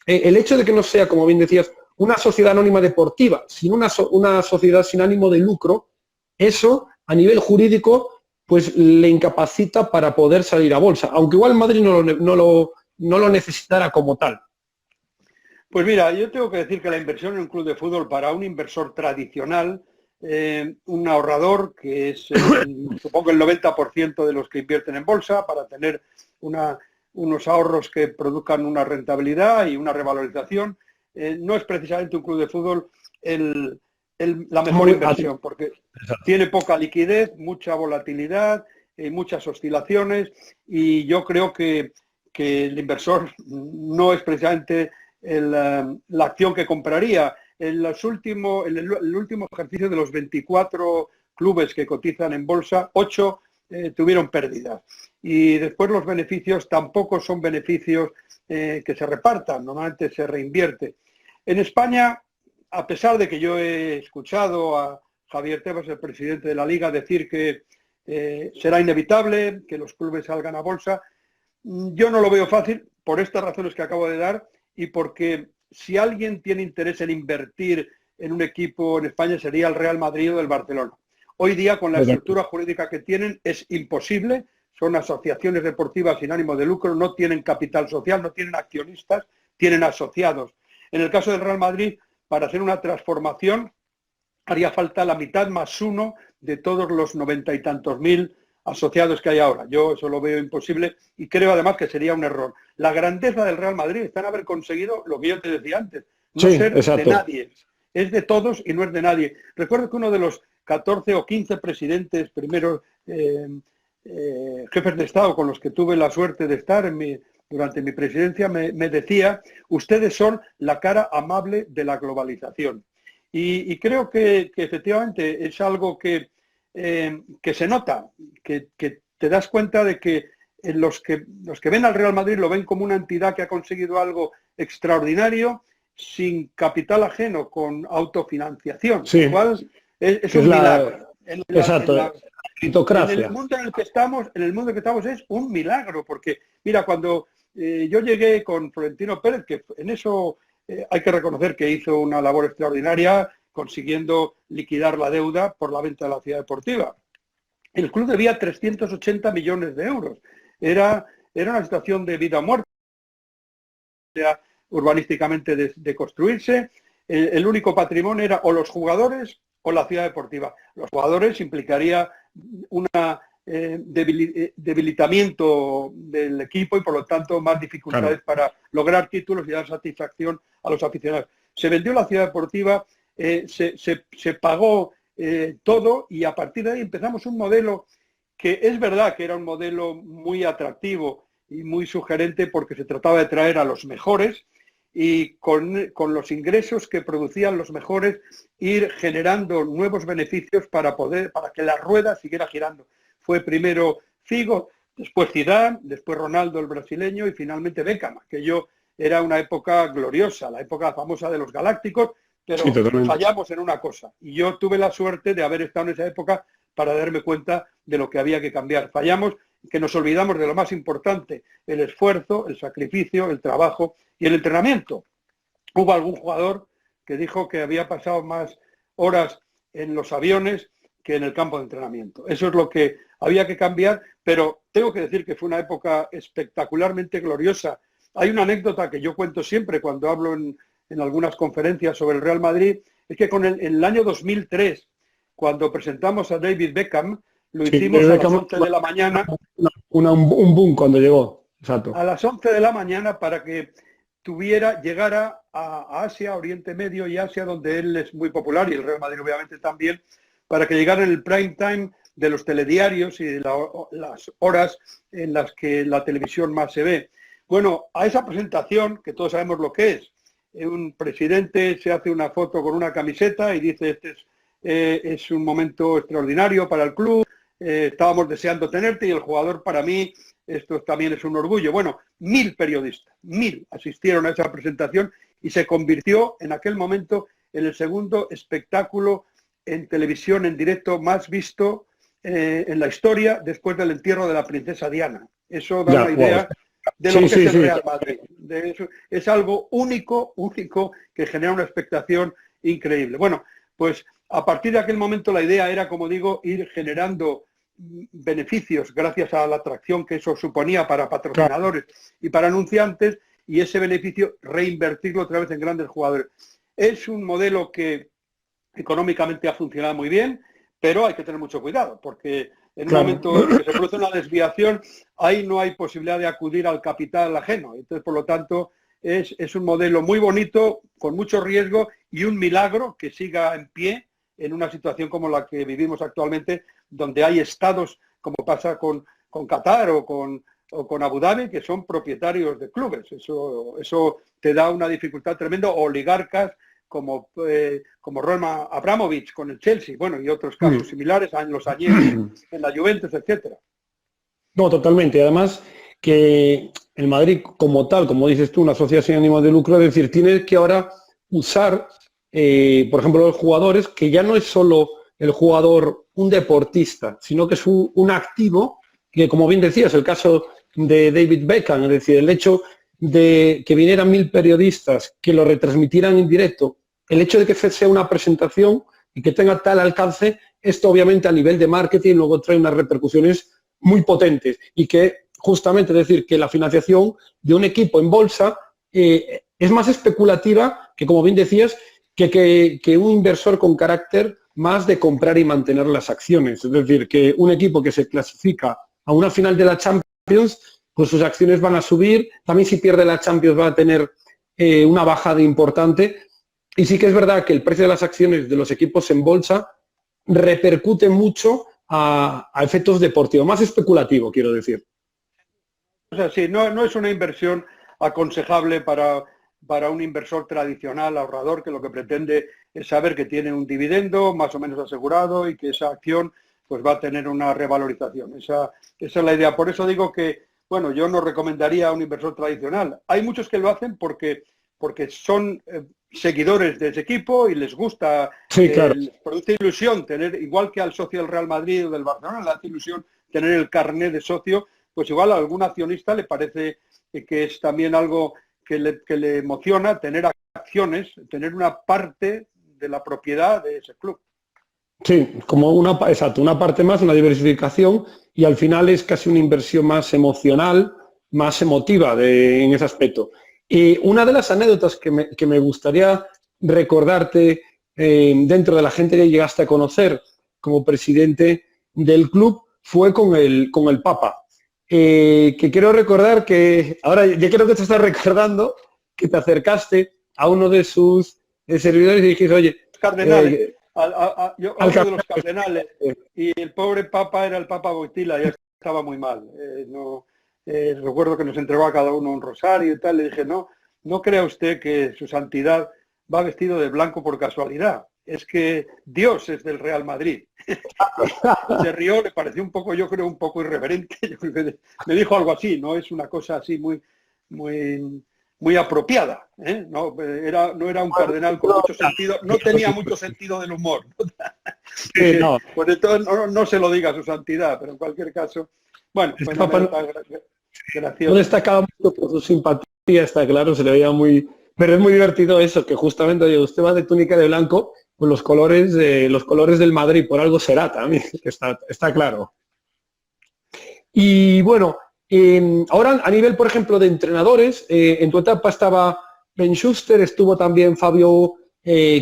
el hecho de que no sea, como bien decías, una sociedad anónima deportiva, sino una sociedad sin ánimo de lucro, eso a nivel jurídico pues le incapacita para poder salir a bolsa, aunque igual Madrid no lo necesitara como tal. Pues mira, yo tengo que decir que la inversión en un club de fútbol para un inversor tradicional, un ahorrador que es, supongo, el 90% de los que invierten en bolsa para tener unos ahorros que produzcan una rentabilidad y una revalorización, no es precisamente un club de fútbol la mejor inversión, porque tiene poca liquidez, mucha volatilidad, muchas oscilaciones, y yo creo que el inversor no es precisamente la acción que compraría. En el último ejercicio de los 24 clubes que cotizan en bolsa, 8 tuvieron pérdidas. Y después los beneficios tampoco son beneficios que se repartan, normalmente se reinvierte. En España, a pesar de que yo he escuchado a Javier Tebas, el presidente de la Liga, decir que será inevitable que los clubes salgan a bolsa, yo no lo veo fácil por estas razones que acabo de dar, y porque si alguien tiene interés en invertir en un equipo en España sería el Real Madrid o el Barcelona. Hoy día, con la estructura jurídica que tienen, es imposible. Son asociaciones deportivas sin ánimo de lucro, no tienen capital social, no tienen accionistas, tienen asociados. En el caso del Real Madrid, para hacer una transformación, haría falta la mitad más uno de todos los 90 y tantos mil asociados que hay ahora. Yo eso lo veo imposible y creo además que sería un error. La grandeza del Real Madrid está en haber conseguido lo que yo te decía antes, no ser de nadie. Es de todos y no es de nadie. Recuerdo que uno de los 14 o 15 presidentes, primeros jefes de Estado con los que tuve la suerte de estar durante mi presidencia, me decía: ustedes son la cara amable de la globalización. Y creo que efectivamente es algo que se nota, que te das cuenta de que los que ven al Real Madrid lo ven como una entidad que ha conseguido algo extraordinario, sin capital ajeno, con autofinanciación, sí, lo cual es un milagro. Exacto. En el mundo en el que estamos, es un milagro, porque mira, cuando yo llegué con Florentino Pérez, que en eso hay que reconocer que hizo una labor extraordinaria, consiguiendo liquidar la deuda por la venta de la ciudad deportiva. El club debía 380 millones de euros. Era una situación de vida o muerte, urbanísticamente de construirse. El único patrimonio era o los jugadores o la ciudad deportiva. Los jugadores implicaría un debilitamiento del equipo y por lo tanto más dificultades para lograr títulos y dar satisfacción a los aficionados. Se vendió la ciudad deportiva, se pagó todo, y a partir de ahí empezamos un modelo que es verdad que era un modelo muy atractivo y muy sugerente, porque se trataba de traer a los mejores y con los ingresos que producían los mejores ir generando nuevos beneficios para que la rueda siguiera girando. Fue primero Figo, después Zidane, después Ronaldo el brasileño y finalmente Beckham. Aquello era una época gloriosa, la época famosa de los galácticos, pero sí, fallamos en una cosa. Y yo tuve la suerte de haber estado en esa época para darme cuenta de lo que había que cambiar. Fallamos, que nos olvidamos de lo más importante: el esfuerzo, el sacrificio, el trabajo y el entrenamiento. Hubo algún jugador que dijo que había pasado más horas en los aviones que en el campo de entrenamiento. Eso es lo que había que cambiar, pero tengo que decir que fue una época espectacularmente gloriosa. Hay una anécdota que yo cuento siempre cuando hablo en algunas conferencias sobre el Real Madrid, es que en el año 2003, cuando presentamos a David Beckham, lo hicimos a las 11 de la mañana. Un boom cuando llegó. Exacto. A las 11 de la mañana, para que llegara a Asia, Oriente Medio y Asia, donde él es muy popular, y el Real Madrid obviamente también, para que llegara en el prime time de los telediarios y de las horas en las que la televisión más se ve. Bueno, a esa presentación, que todos sabemos lo que es, un presidente se hace una foto con una camiseta y dice: este es un momento extraordinario para el club, estábamos deseando tenerte, y el jugador, para mí, esto también es un orgullo. Bueno, 1000 periodistas, 1000 asistieron a esa presentación y se convirtió en aquel momento en el segundo espectáculo en televisión en directo más visto en la historia después del entierro de la princesa Diana. Eso da una idea de lo que es el Real Madrid. De eso, es algo único que genera una expectación increíble. Bueno, pues a partir de aquel momento la idea era, como digo, ir generando beneficios gracias a la atracción que eso suponía para patrocinadores y para anunciantes, y ese beneficio reinvertirlo otra vez en grandes jugadores. Es un modelo que económicamente ha funcionado muy bien, pero hay que tener mucho cuidado, porque en un momento en que se produce una desviación, ahí no hay posibilidad de acudir al capital ajeno. Entonces, por lo tanto, es un modelo muy bonito, con mucho riesgo, y un milagro que siga en pie en una situación como la que vivimos actualmente, donde hay estados, como pasa con Qatar o con Abu Dhabi, que son propietarios de clubes. Eso te da una dificultad tremenda. Oligarcas como Roman Abramovich con el Chelsea, bueno, y otros casos similares, los Añeros en la Juventus, etcétera. No, totalmente. Además, que el Madrid como tal, como dices tú, una sociedad sin ánimo de lucro, es decir, tiene que ahora usar, por ejemplo, los jugadores, que ya no es solo el jugador un deportista, sino que es un activo, que como bien decías, el caso de David Beckham, es decir, el hecho de que vinieran 1000 periodistas, que lo retransmitieran en directo, el hecho de que sea una presentación y que tenga tal alcance, esto obviamente a nivel de marketing luego trae unas repercusiones muy potentes, y que justamente decir que la financiación de un equipo en bolsa es más especulativa que, como bien decías, que un inversor con carácter más de comprar y mantener las acciones. Es decir, que un equipo que se clasifica a una final de la Champions, pues sus acciones van a subir. También si pierde la Champions va a tener una bajada importante. Y sí que es verdad que el precio de las acciones de los equipos en bolsa repercute mucho a efectos deportivos, más especulativo, quiero decir. O sea, sí, no es una inversión aconsejable para un inversor tradicional, ahorrador, que lo que pretende es saber que tiene un dividendo más o menos asegurado y que esa acción pues va a tener una revalorización. Esa es la idea. Por eso digo que, bueno, yo no recomendaría a un inversor tradicional. Hay muchos que lo hacen porque son seguidores de ese equipo y les gusta, les produce ilusión tener, igual que al socio del Real Madrid o del Barcelona, le hace ilusión tener el carné de socio, pues igual a algún accionista le parece que es también algo que le emociona tener acciones, tener una parte de la propiedad de ese club. Sí, como una parte más, una diversificación, y al final es casi una inversión más emocional, más emotiva en ese aspecto. Y una de las anécdotas que me gustaría recordarte dentro de la gente que llegaste a conocer como presidente del club fue con el Papa. Que quiero recordar que, ahora ya creo que te estás recordando, que te acercaste a uno de sus servidores y dijiste, oye... Cardenales. Yo hablo de los cardenales, y el pobre Papa era el Papa Wojtyla, ya estaba muy mal. Recuerdo que nos entregó a cada uno un rosario y tal, le dije, no crea usted que su santidad va vestido de blanco por casualidad, es que Dios es del Real Madrid. Se rió, le pareció un poco, yo creo, un poco irreverente, yo creo que me dijo algo así, no es una cosa así muy apropiada, ¿eh? No era un cardenal con mucho sentido, no tenía mucho sentido del humor. No. Pues entonces no se lo diga a su santidad, pero en cualquier caso, bueno, pues no destacaba mucho por su simpatía, está claro, se le veía muy... Pero es muy divertido eso, que justamente, oye, usted va de túnica de blanco, pues los colores del Madrid, por algo será también, está claro. Y bueno, ahora a nivel, por ejemplo, de entrenadores, en tu etapa estaba Ben Schuster, estuvo también Fabio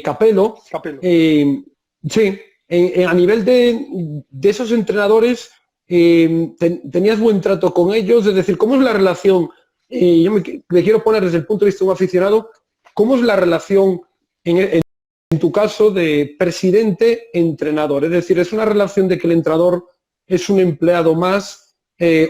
Capello. Sí, a nivel de esos entrenadores, ¿tenías buen trato con ellos? Es decir, ¿cómo es la relación? Yo me quiero poner desde el punto de vista de un aficionado, ¿cómo es la relación en tu caso de presidente-entrenador? Es decir, ¿es una relación de que el entrenador es un empleado más?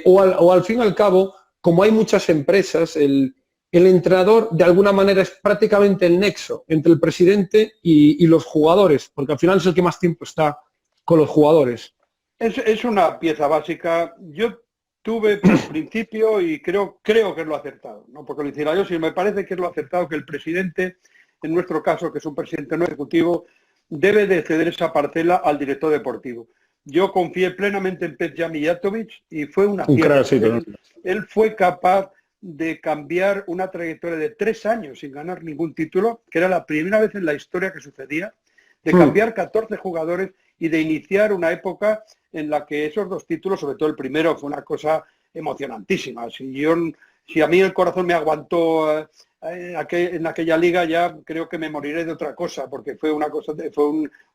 O al fin y al cabo, como hay muchas empresas, el entrenador de alguna manera es prácticamente el nexo entre el presidente y los jugadores, porque al final es el que más tiempo está con los jugadores. Es una pieza básica. Yo tuve por principio, y creo que es lo acertado, no porque lo hiciera yo, sino me parece que es lo acertado, que el presidente en nuestro caso, que es un presidente no ejecutivo, debe de ceder esa parcela al director deportivo. Yo confié plenamente en Petja Mijatovic y fue un acierto. Él fue capaz de cambiar una trayectoria de 3 años sin ganar ningún título, que era la primera vez en la historia que sucedía, de cambiar 14 jugadores y de iniciar una época en la que esos 2 títulos, sobre todo el primero, fue una cosa emocionantísima. Si a mí el corazón me aguantó en aquella liga, ya creo que me moriré de otra cosa, porque fue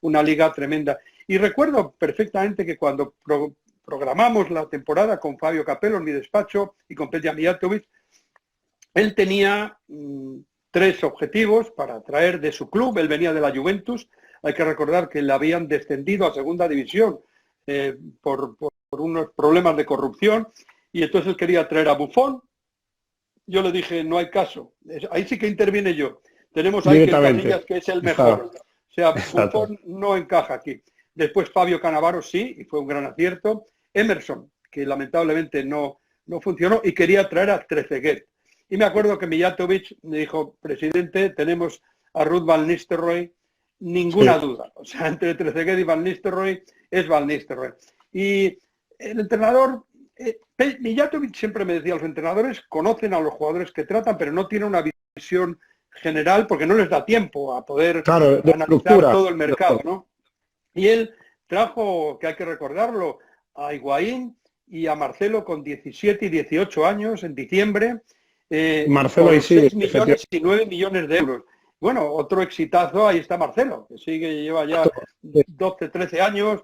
una liga tremenda. Y recuerdo perfectamente que cuando programamos la temporada con Fabio Capello en mi despacho y con Petja Mijatovic, él tenía 3 objetivos para traer de su club. Él venía de la Juventus. Hay que recordar que le habían descendido a segunda división por unos problemas de corrupción, y entonces él quería traer a Buffon. Yo le dije, no hay caso. Ahí sí que interviene yo. Tenemos ahí que Casillas, que es el mejor. O sea, Buffon no encaja aquí. Después Fabio Cannavaro sí, y fue un gran acierto. Emerson, que lamentablemente no funcionó, y quería traer a Trezeguet. Y me acuerdo que Mijatovic me dijo, presidente, tenemos a Ruud van Nistelrooy, ninguna duda. O sea, entre Trezeguet y Van Nistelrooy es Van Nistelrooy. Y el entrenador, Mijatovic siempre me decía, los entrenadores conocen a los jugadores que tratan, pero no tienen una visión general porque no les da tiempo a poder analizar todo el mercado, ¿no? Y él trajo, que hay que recordarlo, a Higuaín y a Marcelo con 17 y 18 años en diciembre, Marcelo por 6 millones y 9 millones de euros. Bueno, otro exitazo, ahí está Marcelo, que lleva ya 12, 13 años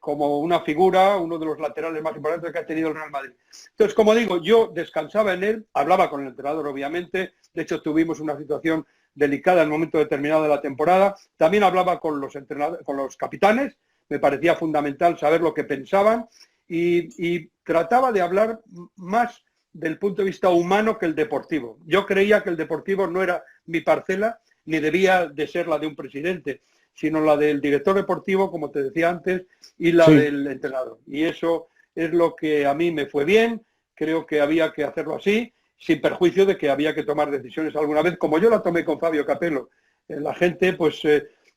como una figura, uno de los laterales más importantes que ha tenido el Real Madrid. Entonces, como digo, yo descansaba en él, hablaba con el entrenador, obviamente. De hecho, tuvimos una situación delicada en el momento determinado de la temporada. También hablaba con los entrenadores, con los capitanes. Me parecía fundamental saber lo que pensaban y trataba de hablar más del punto de vista humano que el deportivo. Yo creía que el deportivo no era mi parcela, ni debía de ser la de un presidente, sino la del director deportivo, como te decía antes, y la del entrenador. Y eso es lo que a mí me fue bien. Creo que había que hacerlo así, sin perjuicio de que había que tomar decisiones alguna vez, como yo la tomé con Fabio Capello. La gente pues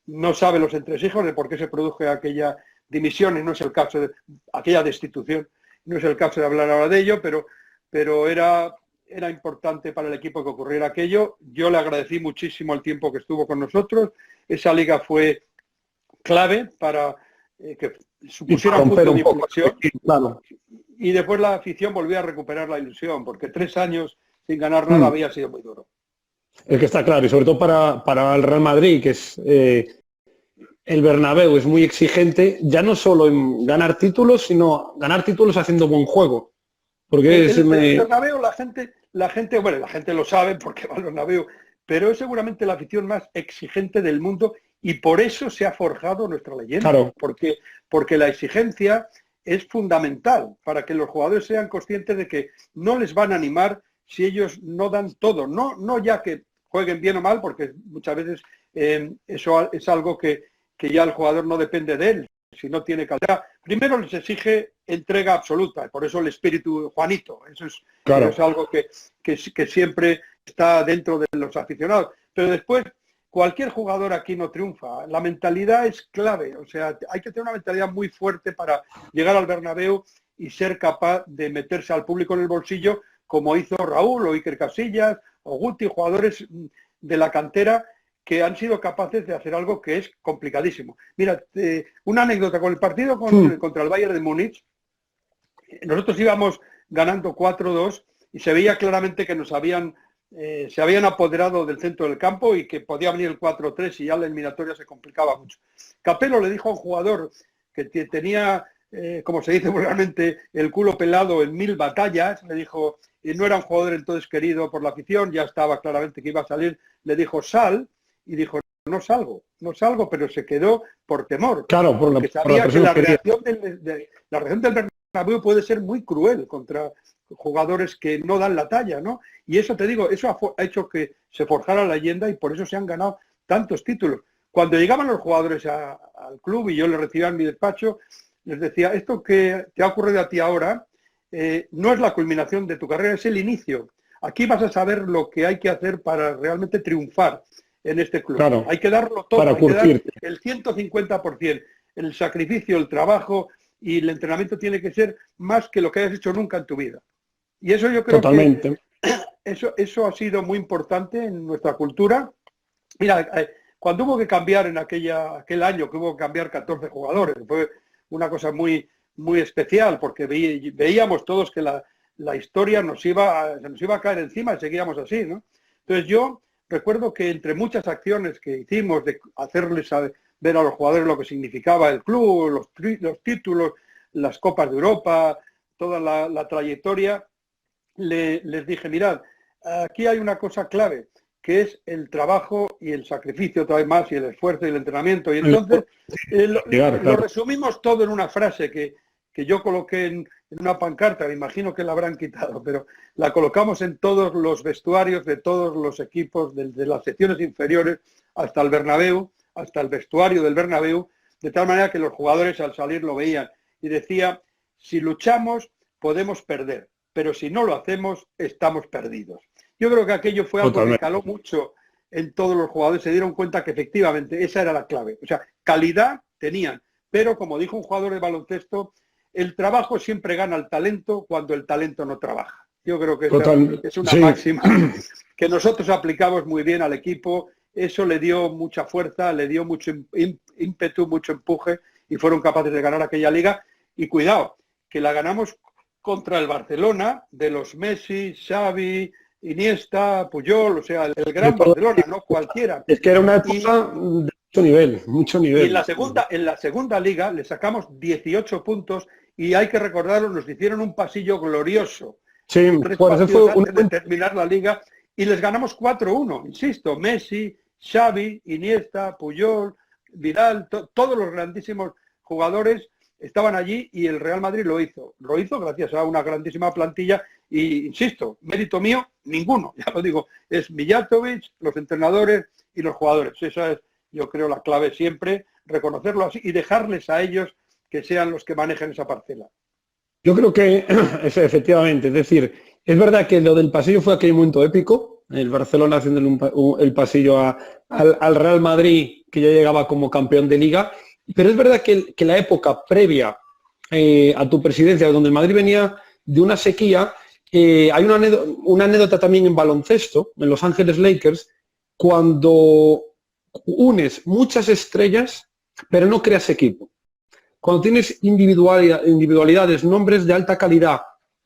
no sabe los entresijos de por qué se produjo aquella dimisión, y no es el caso de aquella destitución. No es el caso de hablar ahora de ello, pero era importante para el equipo que ocurriera aquello. Yo le agradecí muchísimo el tiempo que estuvo con nosotros. Esa liga fue clave para que supusiera un punto de inflexión. Claro. Y después la afición volvió a recuperar la ilusión, porque 3 años sin ganar nada había sido muy duro. Es que está claro, y sobre todo para el Real Madrid, que es el Bernabéu es muy exigente, ya no solo en ganar títulos, sino ganar títulos haciendo buen juego. Porque el Bernabéu, la gente lo sabe porque va al Bernabéu, pero es seguramente la afición más exigente del mundo, y por eso se ha forjado nuestra leyenda. Claro. Porque la exigencia es fundamental para que los jugadores sean conscientes de que no les van a animar si ellos no dan todo. No ya que jueguen bien o mal, porque muchas veces eso es algo que ya el jugador no depende de él, si no tiene calidad. Primero les exige entrega absoluta, por eso el espíritu Juanito. Eso es algo que siempre está dentro de los aficionados. Pero después, cualquier jugador aquí no triunfa. La mentalidad es clave. O sea, hay que tener una mentalidad muy fuerte para llegar al Bernabéu y ser capaz de meterse al público en el bolsillo, como hizo Raúl o Iker Casillas o Guti, jugadores de la cantera que han sido capaces de hacer algo que es complicadísimo. Mira, una anécdota con el partido contra el Bayern de Múnich. Nosotros íbamos ganando 4-2 y se veía claramente que se habían apoderado del centro del campo y que podía venir el 4-3 y ya la eliminatoria se complicaba mucho. Capello le dijo a un jugador que tenía, como se dice vulgarmente, el culo pelado en 1000 batallas, le dijo, y no era un jugador entonces querido por la afición, ya estaba claramente que iba a salir, le dijo, sal, y dijo, no salgo, pero se quedó por temor. Claro, porque sabía que la reacción del Bernabéu puede ser muy cruel contra jugadores que no dan la talla, ¿no? Y eso te digo, eso ha hecho que se forjara la leyenda y por eso se han ganado tantos títulos. Cuando llegaban los jugadores al club y yo les recibía en mi despacho, les decía, esto que te ha ocurrido a ti ahora no es la culminación de tu carrera, es el inicio. Aquí vas a saber lo que hay que hacer para realmente triunfar. en este club. Claro, Hay que darlo todo, para hay que dar curtirte. el 150%, el sacrificio, el trabajo, y el entrenamiento tiene que ser más que lo que hayas hecho nunca en tu vida. Y eso yo creo que Totalmente. eso ha sido muy importante en nuestra cultura. Mira, cuando hubo que cambiar en aquel año, que hubo que cambiar 14 jugadores, fue una cosa muy, muy especial, porque veíamos todos que la historia se nos iba a caer encima y seguíamos así, ¿no? Entonces yo recuerdo que entre muchas acciones que hicimos de hacerles ver a los jugadores lo que significaba el club, los títulos, las Copas de Europa, toda la trayectoria, les dije, mirad, aquí hay una cosa clave, que es el trabajo y el sacrificio todavía más, y el esfuerzo y el entrenamiento. Y entonces lo resumimos todo en una frase que yo coloqué en una pancarta, me imagino que la habrán quitado, pero la colocamos en todos los vestuarios de todos los equipos, desde las secciones inferiores hasta el Bernabéu, hasta el vestuario del Bernabéu, de tal manera que los jugadores al salir lo veían. Y decía, si luchamos podemos perder, pero si no lo hacemos estamos perdidos. Yo creo que aquello fue algo que caló mucho en todos los jugadores, se dieron cuenta que efectivamente esa era la clave. O sea, calidad tenían, pero como dijo un jugador de baloncesto, el trabajo siempre gana al talento cuando el talento no trabaja. Yo creo que esa es una máxima que nosotros aplicamos muy bien al equipo. Eso le dio mucha fuerza, le dio mucho ímpetu, mucho empuje, y fueron capaces de ganar aquella liga. Y cuidado, que la ganamos contra el Barcelona, de los Messi, Xavi, Iniesta, Puyol, o sea, el gran Barcelona, no cualquiera. Es que era una época de mucho nivel, mucho nivel. Y en la segunda liga le sacamos 18 puntos, y hay que recordarlo, nos hicieron un pasillo glorioso. Sí, por eso fue antes de terminar la liga, y les ganamos 4-1, insisto, Messi, Xavi, Iniesta, Puyol, Vidal, todos los grandísimos jugadores estaban allí, y el Real Madrid lo hizo gracias a una grandísima plantilla, y insisto, mérito mío, ninguno, ya lo digo, es Mijatovic, los entrenadores y los jugadores. Esa es, yo creo, la clave siempre, reconocerlo así y dejarles a ellos que sean los que manejen esa parcela. Yo creo que efectivamente, es decir, es verdad que lo del pasillo fue aquel momento épico, el Barcelona haciendo el pasillo al Real Madrid, que ya llegaba como campeón de liga, pero es verdad que la época previa a tu presidencia, donde el Madrid venía de una sequía, hay una anécdota también en baloncesto, en Los Ángeles Lakers, cuando unes muchas estrellas, pero no creas equipo. Cuando tienes individualidades, nombres de alta calidad,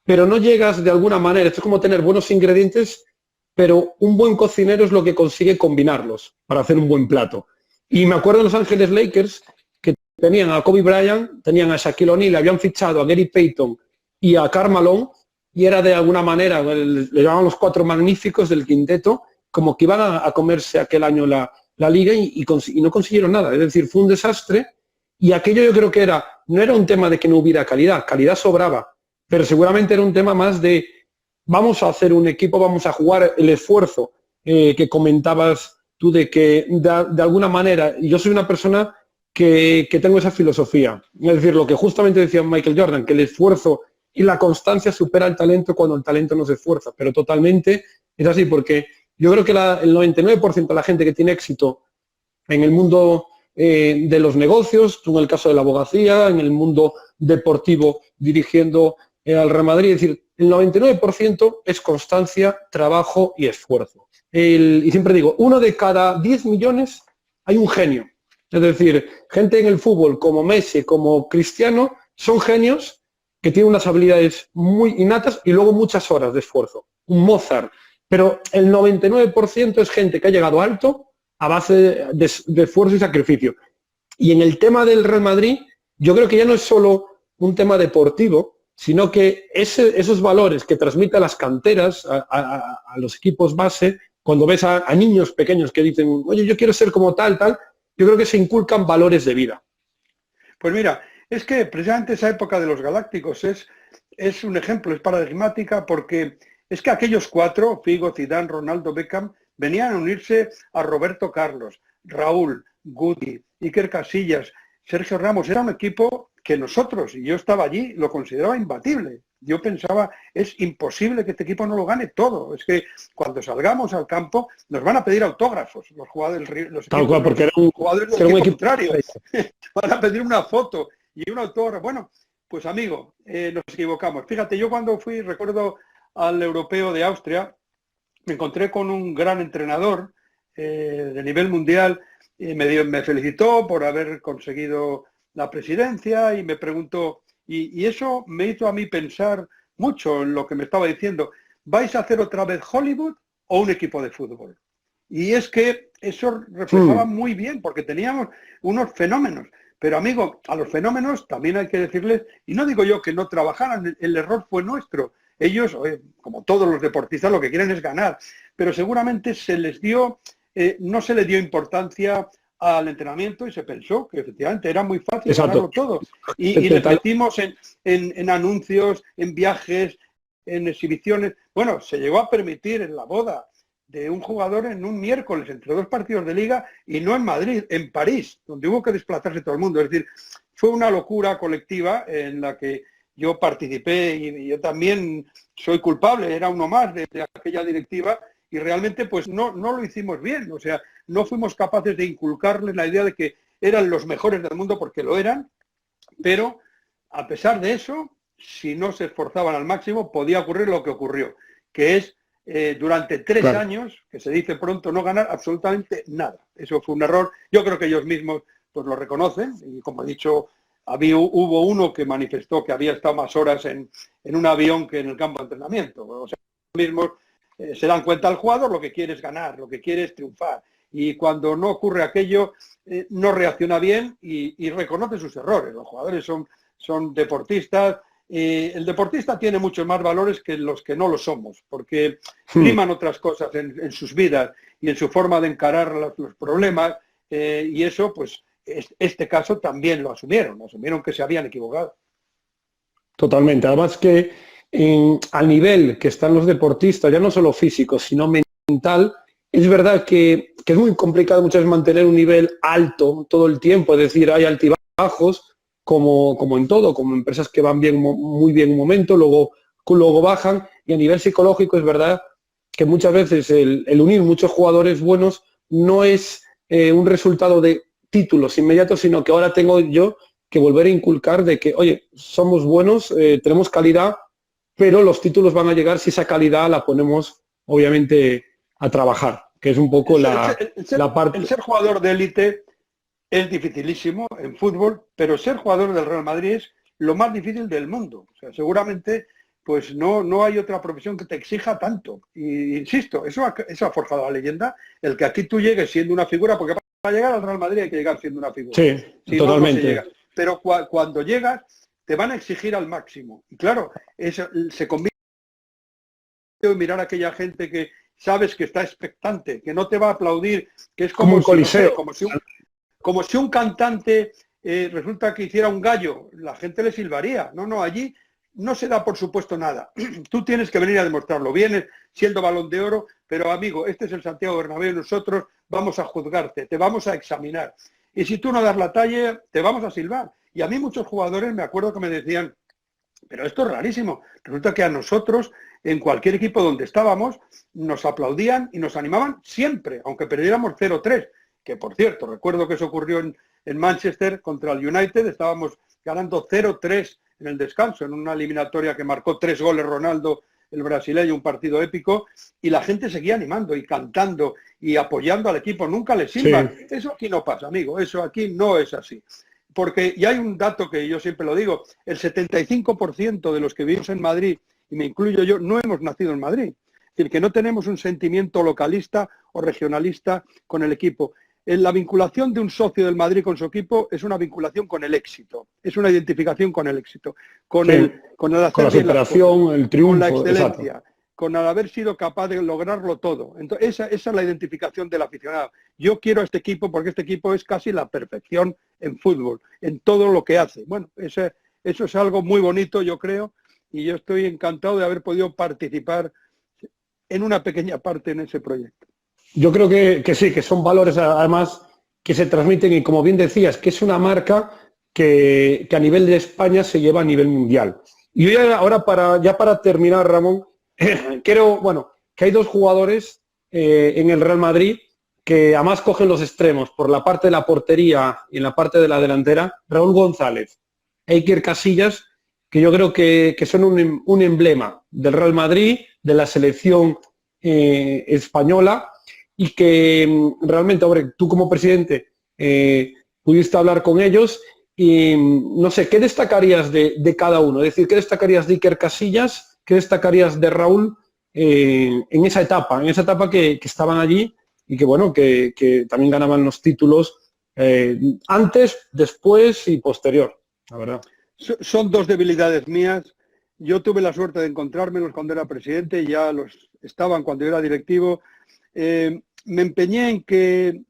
pero no llegas de alguna manera, esto es como tener buenos ingredientes, pero un buen cocinero es lo que consigue combinarlos para hacer un buen plato. Y me acuerdo en Los Ángeles Lakers que tenían a Kobe Bryant, tenían a Shaquille O'Neal, habían fichado a Gary Payton y a Karl Malone, y era de alguna manera, le llamaban los cuatro magníficos del quinteto, como que iban a comerse aquel año la liga y no consiguieron nada. Es decir, fue un desastre. Y aquello yo creo que no era un tema de que no hubiera calidad sobraba, pero seguramente era un tema más de vamos a hacer un equipo, vamos a jugar el esfuerzo que comentabas tú de que de alguna manera, yo soy una persona que tengo esa filosofía, es decir, lo que justamente decía Michael Jordan, que el esfuerzo y la constancia supera el talento cuando el talento no se esfuerza, pero totalmente es así, porque yo creo que el 99% de la gente que tiene éxito en el mundo de los negocios, tú en el caso de la abogacía, en el mundo deportivo dirigiendo al Real Madrid, es decir, el 99% es constancia, trabajo y esfuerzo. Y siempre digo, 1 de cada 10 millones hay un genio. Es decir, gente en el fútbol como Messi, como Cristiano, son genios que tienen unas habilidades muy innatas y luego muchas horas de esfuerzo. Un Mozart. Pero el 99% es gente que ha llegado alto a base de esfuerzo y sacrificio. Y en el tema del Real Madrid, yo creo que ya no es solo un tema deportivo, sino que esos valores que transmiten las canteras a los equipos base, cuando ves a niños pequeños que dicen, oye, yo quiero ser como tal, yo creo que se inculcan valores de vida. Pues mira, es que precisamente esa época de los Galácticos es un ejemplo, es paradigmática, porque es que aquellos cuatro, Figo, Zidane, Ronaldo, Beckham, venían a unirse a Roberto Carlos, Raúl, Guti, Iker Casillas, Sergio Ramos. Era un equipo que nosotros, y yo estaba allí, lo consideraba imbatible. yo pensaba, es imposible que este equipo no lo gane todo. Es que cuando salgamos al campo nos van a pedir autógrafos los jugadores, Tal cual, porque era jugadores del equipo contrario. Van a pedir una foto y un autógrafo. Bueno, pues amigo, nos equivocamos. Fíjate, yo cuando fui, recuerdo al europeo de Austria, me encontré con un gran entrenador de nivel mundial y me felicitó por haber conseguido la presidencia y me preguntó, y eso me hizo a mí pensar mucho en lo que me estaba diciendo, ¿vais a hacer otra vez Hollywood o un equipo de fútbol? Y es que eso reflejaba muy bien, porque teníamos unos fenómenos. Pero amigo, a los fenómenos también hay que decirles, y no digo yo que no trabajaran, el error fue nuestro. Ellos, como todos los deportistas, lo que quieren es ganar, pero seguramente se les dio, no se le dio importancia al entrenamiento y se pensó que efectivamente era muy fácil ganarlo todo. Y les metimos en anuncios, en viajes, en exhibiciones. Bueno, se llegó a permitir en la boda de un jugador en un miércoles entre dos partidos de liga y no en Madrid, en París, donde hubo que desplazarse todo el mundo. Es decir, fue una locura colectiva en la que yo participé y yo también soy culpable, era uno más de aquella directiva y realmente pues no lo hicimos bien, o sea, no fuimos capaces de inculcarles la idea de que eran los mejores del mundo porque lo eran, pero a pesar de eso, si no se esforzaban al máximo, podía ocurrir lo que ocurrió, que es durante 3 años, que se dice pronto, no ganar absolutamente nada. Eso fue un error, yo creo que ellos mismos pues lo reconocen y como he dicho, hubo uno que manifestó que había estado más horas en un avión que en el campo de entrenamiento. O sea, ellos mismos se dan cuenta al jugador, lo que quiere es ganar, lo que quiere es triunfar. Y cuando no ocurre aquello, no reacciona bien y reconoce sus errores. Los jugadores son deportistas. El deportista tiene muchos más valores que los que no lo somos, porque priman otras cosas en sus vidas y en su forma de encarar los problemas. Y eso, pues, este caso también lo asumieron que se habían equivocado. Totalmente. Además que al nivel que están los deportistas, ya no solo físico, sino mental, es verdad que es muy complicado muchas veces mantener un nivel alto todo el tiempo, es decir, hay altibajos como en todo, como empresas que van bien, muy bien un momento, luego bajan, y a nivel psicológico es verdad que muchas veces el unir muchos jugadores buenos no es un resultado de títulos inmediatos, sino que ahora tengo yo que volver a inculcar de que, oye, somos buenos, tenemos calidad, pero los títulos van a llegar si esa calidad la ponemos, obviamente, a trabajar, que es un poco la parte... El ser jugador de élite es dificilísimo en fútbol, pero ser jugador del Real Madrid es lo más difícil del mundo. O sea, seguramente pues no hay otra profesión que te exija tanto. Y insisto, eso ha forjado la leyenda, el que aquí tú llegues siendo una figura, porque para llegar al Real Madrid hay que llegar siendo una figura. Sí, si totalmente. No se llega. Pero cuando llegas, te van a exigir al máximo. Y claro, eso se convierte en mirar a aquella gente que sabes que está expectante, que no te va a aplaudir, que es como un coliseo. No sé, como si un cantante resulta que hiciera un gallo, la gente le silbaría. No, allí no se da por supuesto nada. Tú tienes que venir a demostrarlo. Vienes siendo Balón de Oro, pero amigo, este es el Santiago Bernabéu y nosotros vamos a juzgarte, te vamos a examinar. Y si tú no das la talla, te vamos a silbar. Y a mí muchos jugadores me acuerdo que me decían, pero esto es rarísimo. Resulta que a nosotros, en cualquier equipo donde estábamos, nos aplaudían y nos animaban siempre, aunque perdiéramos 0-3. Que por cierto, recuerdo que eso ocurrió en Manchester contra el United, estábamos ganando 0-3 en el descanso, en una eliminatoria que marcó 3 goles Ronaldo, el brasileño, un partido épico, y la gente seguía animando y cantando y apoyando al equipo, nunca le silban. Sí. Eso aquí no pasa, amigo, eso aquí no es así. Porque, y hay un dato que yo siempre lo digo, el 75% de los que vivimos en Madrid, y me incluyo yo, no hemos nacido en Madrid. Es decir, que no tenemos un sentimiento localista o regionalista con el equipo. La vinculación de un socio del Madrid con su equipo es una vinculación con el éxito, es una identificación con el éxito, con el hacer con la superación, cosas, el triunfo, con la excelencia, exacto. Con el haber sido capaz de lograrlo todo. Entonces, esa es la identificación del aficionado. Yo quiero a este equipo porque este equipo es casi la perfección en fútbol, en todo lo que hace. Bueno, eso es algo muy bonito, yo creo, y yo estoy encantado de haber podido participar en una pequeña parte en ese proyecto. Yo creo que sí, que son valores además que se transmiten y como bien decías, que es una marca que a nivel de España se lleva a nivel mundial. Y yo ahora para terminar, Ramón, quiero, bueno, que hay dos jugadores en el Real Madrid que además cogen los extremos por la parte de la portería y en la parte de la delantera, Raúl González, Iker Casillas, que yo creo que son un emblema del Real Madrid, de la selección española, y que realmente, hombre, tú como presidente pudiste hablar con ellos y no sé, ¿qué destacarías de cada uno? Es decir, ¿qué destacarías de Iker Casillas? ¿Qué destacarías de Raúl en esa etapa que estaban allí y que, bueno, que también ganaban los títulos antes, después y posterior, la verdad? Son dos debilidades mías. Yo tuve la suerte de encontrármelos cuando era presidente, ya los estaban cuando yo era directivo. Me empeñé en que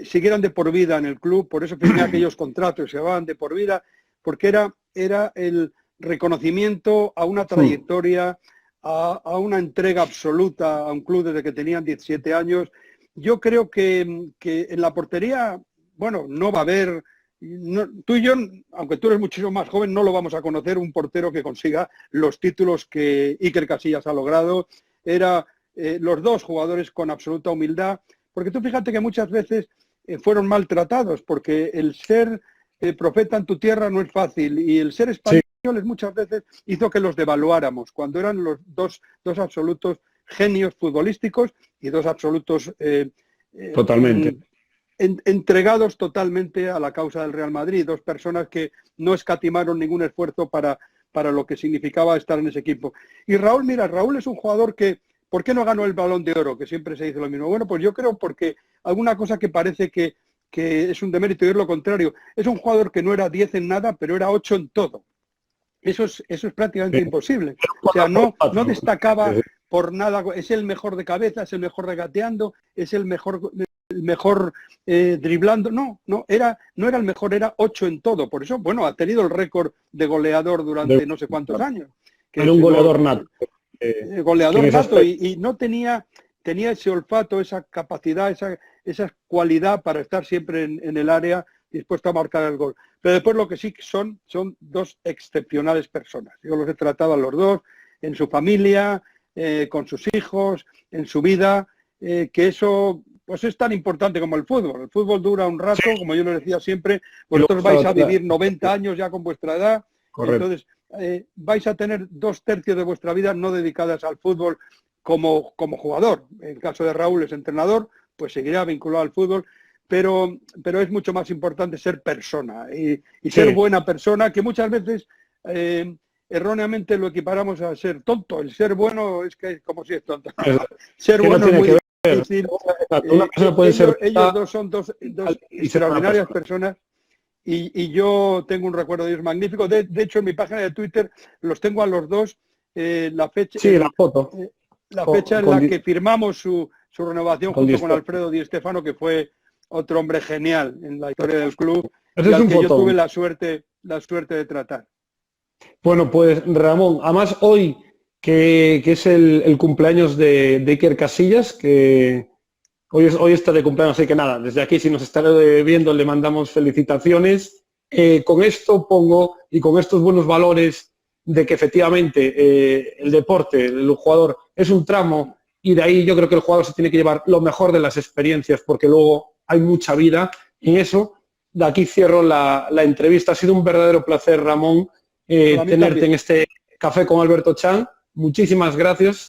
siguieran de por vida en el club, por eso firmé aquellos contratos, se llamaban de por vida, porque era el reconocimiento a una trayectoria, a una entrega absoluta a un club desde que tenían 17 años. Yo creo que en la portería, bueno, no va a haber... No, tú y yo, aunque tú eres muchísimo más joven, no lo vamos a conocer un portero que consiga los títulos que Iker Casillas ha logrado. Los dos jugadores con absoluta humildad, porque tú fíjate que muchas veces fueron maltratados, porque el ser profeta en tu tierra no es fácil, y el ser españoles muchas veces hizo que los devaluáramos, cuando eran los dos absolutos genios futbolísticos y dos absolutos... Totalmente. Entregados totalmente a la causa del Real Madrid, dos personas que no escatimaron ningún esfuerzo para lo que significaba estar en ese equipo. Y Raúl, mira, Raúl es un jugador que, ¿por qué no ganó el Balón de Oro? Que siempre se dice lo mismo. Bueno, pues yo creo porque alguna cosa que parece que es un demérito y es lo contrario. Es un jugador que no era 10 en nada, pero era 8 en todo. Eso es prácticamente imposible. O sea, no destacaba por nada. Es el mejor de cabeza, es el mejor regateando, es el mejor driblando, no era el mejor, era 8 en todo. Por eso, bueno, ha tenido el récord de goleador durante no sé cuántos años. Era un goleador nato. Goleador nato y no tenía ese olfato, esa capacidad, esa cualidad para estar siempre en el área dispuesto a marcar el gol. Pero después lo que sí son dos excepcionales personas. Yo los he tratado a los dos, en su familia, con sus hijos, en su vida, que eso... pues es tan importante como el fútbol. El fútbol dura un rato, como yo les decía siempre, vosotros vais a vivir 90 años ya con vuestra edad. Correcto. Entonces vais a tener 2/3 de vuestra vida no dedicadas al fútbol como jugador. En el caso de Raúl es entrenador, pues seguirá vinculado al fútbol, pero es mucho más importante ser persona y ser buena persona, que muchas veces erróneamente lo equiparamos a ser tonto. El ser bueno es que es como si es tonto. Ser bueno es muy... Es decir, ellos dos son dos extraordinarias personas y yo tengo un recuerdo de ellos magnífico. De hecho, en mi página de Twitter los tengo a los dos, la fecha, la foto. La fecha en la que firmamos su renovación junto con Alfredo Di Stéfano, que fue otro hombre genial en la historia del club, y al que yo tuve la suerte de tratar. Bueno, pues Ramón, además hoy... que es el cumpleaños de Iker Casillas, que hoy está de cumpleaños, así que nada, desde aquí, si nos está viendo, le mandamos felicitaciones. Con esto pongo, y con estos buenos valores de que efectivamente el deporte, el jugador, es un tramo, y de ahí yo creo que el jugador se tiene que llevar lo mejor de las experiencias, porque luego hay mucha vida en eso. De aquí cierro la entrevista. Ha sido un verdadero placer, Ramón, tenerte en este Café con Alberto Chan. Muchísimas gracias.